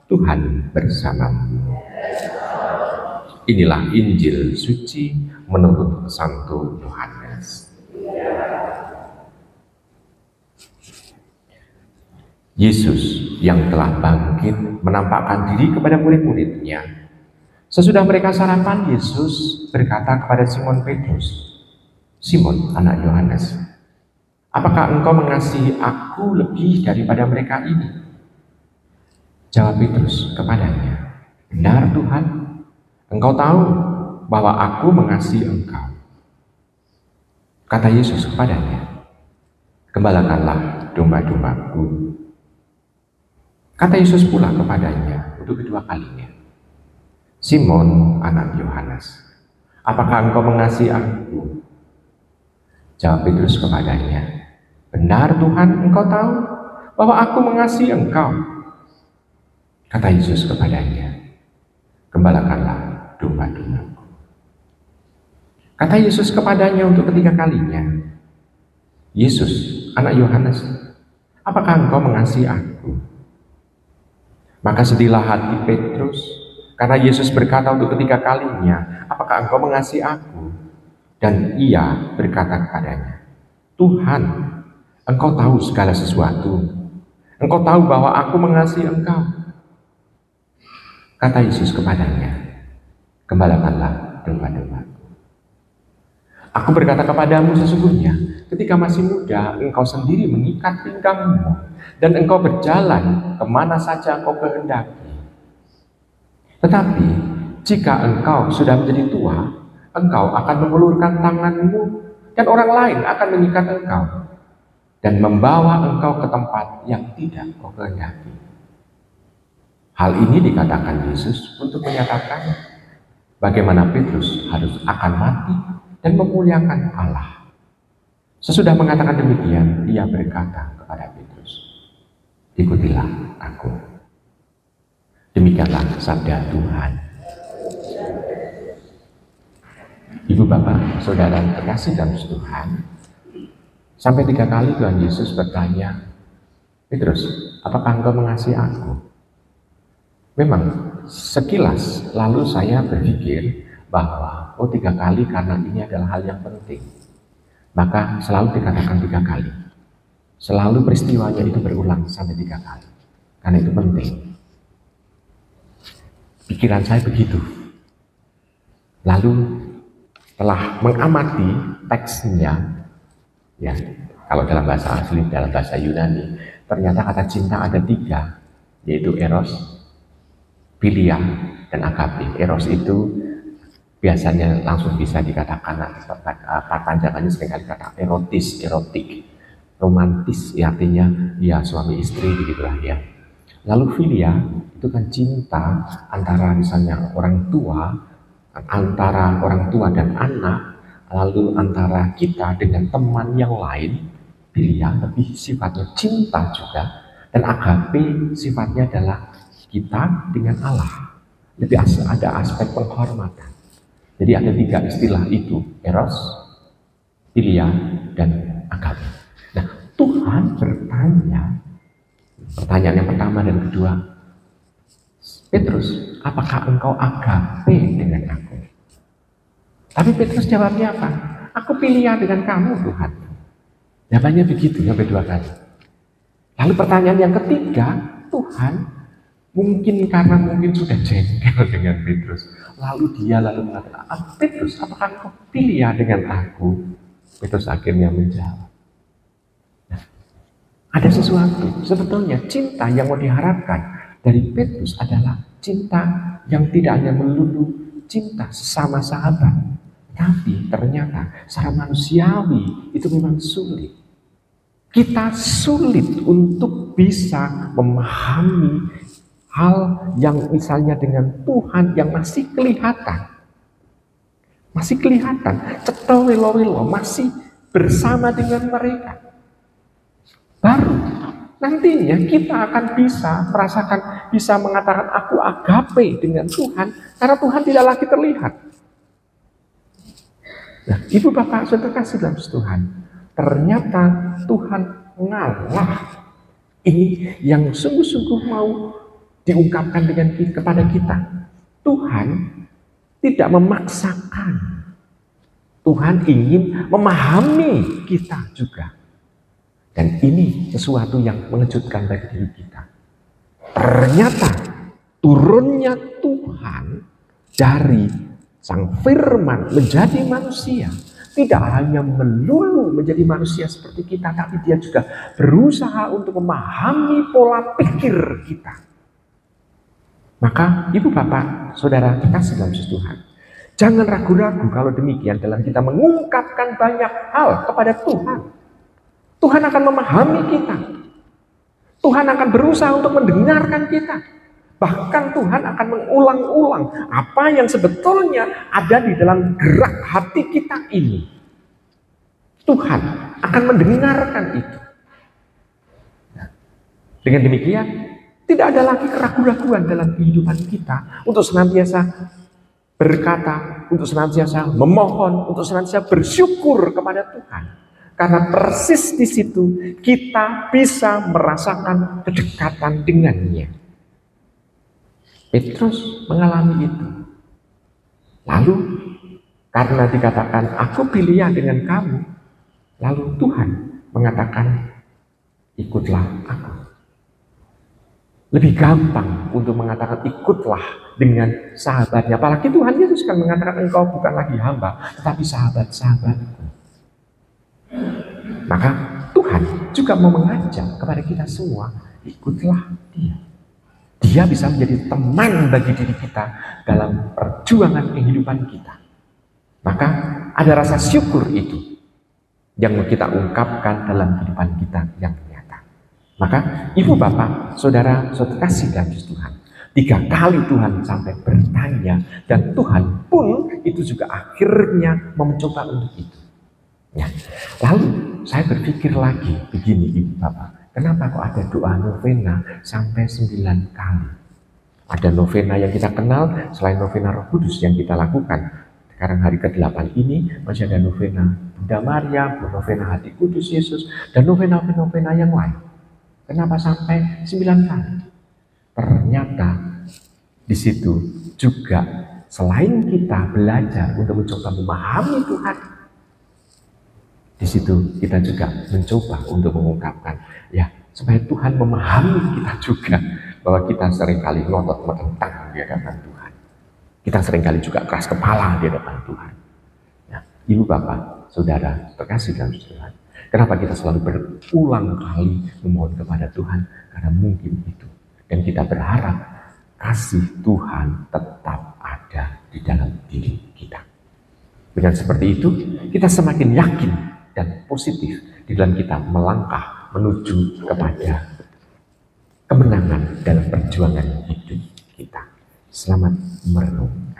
Tuhan bersamamu. Inilah Injil suci menurut Santo Yohanes. Yesus yang telah bangkit menampakkan diri kepada murid-muridnya. Sesudah mereka sarapan, Yesus berkata kepada Simon Petrus, "Simon, anak Yohanes, apakah engkau mengasihi aku lebih daripada mereka ini?" Jawab Petrus kepadanya, "Benar Tuhan, engkau tahu bahwa aku mengasihi engkau." Kata Yesus kepadanya, "Gembalakanlah domba-dombaku." Kata Yesus pula kepadanya untuk kedua kalinya, "Simon, anak Yohanes, apakah engkau mengasihi aku?" Jawab Petrus kepadanya, "Benar Tuhan, engkau tahu bahwa aku mengasihi engkau." Kata Yesus kepadanya, "Gembalakanlah domba-dombaku." Kata Yesus kepadanya untuk ketiga kalinya, "Yesus, anak Yohanes, apakah engkau mengasihi aku?" Maka sedihlah hati Petrus, karena Yesus berkata untuk ketiga kalinya, "Apakah engkau mengasihi aku?" Dan ia berkata kepadanya, "Tuhan, engkau tahu segala sesuatu. Engkau tahu bahwa aku mengasihi engkau." Kata Yesus kepadanya, "Gembalakanlah domba-dombaku. Aku berkata kepadamu sesungguhnya, ketika masih muda, engkau sendiri mengikat pinggangmu, dan engkau berjalan kemana saja engkau kehendaki. Tetapi, jika engkau sudah menjadi tua, engkau akan mengulurkan tanganmu, dan orang lain akan mengikat engkau, dan membawa engkau ke tempat yang tidak engkau kehendaki." Hal ini dikatakan Yesus untuk menyatakan bagaimana Petrus harus akan mati dan memuliakan Allah. Sesudah mengatakan demikian, ia berkata kepada Petrus, "Ikutilah aku." Demikianlah sabda Tuhan. Ibu bapak, saudara terkasih dalam Tuhan, sampai 3 kali Tuhan Yesus bertanya, "Petrus, apakah engkau mengasihi aku?" Memang sekilas lalu saya berpikir bahwa 3 kali karena ini adalah hal yang penting. Maka selalu dikatakan 3 kali. Selalu peristiwanya itu berulang sampai 3 kali. Karena itu penting. Pikiran saya begitu. Lalu setelah mengamati teksnya, ya, kalau dalam bahasa asli, dalam bahasa Yunani, ternyata kata cinta ada 3, yaitu eros, philia, dan agape. Eros itu biasanya langsung bisa dikatakan, panjangannya seringkali kata erotis, erotik, romantis, ya, artinya ya suami istri begitulah ya. Lalu philia itu kan cinta antara misalnya orang tua, antara orang tua dan anak, lalu antara kita dengan teman yang lain. Philia lebih sifatnya cinta juga, dan agape sifatnya adalah kita dengan Allah. Lebih ada aspek penghormatan. Jadi ada 3 istilah itu, eros, philia, dan agape. Nah, Tuhan bertanya, pertanyaan yang pertama dan kedua, "Petrus, apakah engkau agape dengan aku?" Tapi Petrus jawabnya apa? "Aku philia dengan kamu Tuhan." Jawabannya begitu sampai 2 kali. Lalu pertanyaan yang ketiga, Tuhan mungkin karena sudah jengkel dengan Petrus, lalu dia mengatakan, "Petrus, apakah engkau philia dengan aku?" Petrus akhirnya menjawab. Nah, ada sesuatu, sebetulnya cinta yang mau diharapkan dari Petrus adalah cinta yang tidak hanya melulu cinta sesama sahabat, tapi ternyata secara manusiawi itu memang sulit. Kita sulit untuk bisa memahami hal yang misalnya dengan Tuhan yang masih kelihatan, ceto wilo-wilo, masih bersama dengan mereka. Baru nantinya kita akan bisa merasakan, bisa mengatakan aku agape dengan Tuhan, karena Tuhan tidak lagi terlihat. Nah, ibu bapak saudara kasih dalam Tuhan, ternyata Tuhan ngalah Ini yang sungguh-sungguh mau diungkapkan kepada kita. Tuhan tidak memaksakan. Tuhan ingin memahami kita juga. Dan ini sesuatu yang mengejutkan bagi diri kita. Ternyata turunnya Tuhan dari Sang Firman menjadi manusia tidak hanya melulu menjadi manusia seperti kita, tapi dia juga berusaha untuk memahami pola pikir kita. Maka ibu bapak, saudara kasih dalam Tuhan, jangan ragu-ragu kalau demikian dalam kita mengungkapkan banyak hal kepada Tuhan. Tuhan akan memahami kita. Tuhan akan berusaha untuk mendengarkan kita. Bahkan Tuhan akan mengulang-ulang apa yang sebetulnya ada di dalam gerak hati kita ini. Tuhan akan mendengarkan itu. Dengan demikian, tidak ada lagi keraguan-raguan dalam kehidupan kita untuk senantiasa berkata, untuk senantiasa memohon, untuk senantiasa bersyukur kepada Tuhan. Karena persis di situ kita bisa merasakan kedekatan dengannya. Petrus mengalami itu. Lalu karena dikatakan aku pilih dengan kamu, lalu Tuhan mengatakan ikutlah aku. Lebih gampang untuk mengatakan ikutlah dengan sahabatnya. Apalagi Tuhan Yesus kan mengatakan engkau bukan lagi hamba, tetapi sahabat-sahabatku. Maka Tuhan juga mau mengajak kepada kita semua, ikutlah dia. Dia bisa menjadi teman bagi diri kita dalam perjuangan kehidupan kita. Maka ada rasa syukur itu yang kita ungkapkan dalam kehidupan kita yang nyata. Maka ibu bapak, saudara kasih dalam Tuhan. 3 kali Tuhan sampai bertanya, dan Tuhan pun itu juga akhirnya mencoba untuk itu. Ya. Lalu saya berpikir lagi begini ibu bapak. Kenapa kok ada doa novena sampai 9 kali? Ada novena yang kita kenal, selain novena Roh Kudus yang kita lakukan. Sekarang hari ke-8 ini masih ada novena Bunda Maria, novena Hati Kudus Yesus, dan novena-novena yang lain. Kenapa sampai 9 kali? Ternyata di situ juga selain kita belajar untuk mencoba memahami Tuhan, di situ kita juga mencoba untuk mengungkapkan, ya supaya Tuhan memahami kita juga bahwa kita seringkali ngotot menentang di hadapan Tuhan. Kita seringkali juga keras kepala di hadapan Tuhan. Ya, ibu bapak, saudara terkasih dalam Tuhan. Kenapa kita selalu berulang kali memohon kepada Tuhan? Karena mungkin itu. Dan kita berharap kasih Tuhan tetap ada di dalam diri kita. Dengan seperti itu, kita semakin yakin dan positif di dalam kita melangkah menuju kepada kemenangan dalam perjuangan hidup kita. Selamat merenung.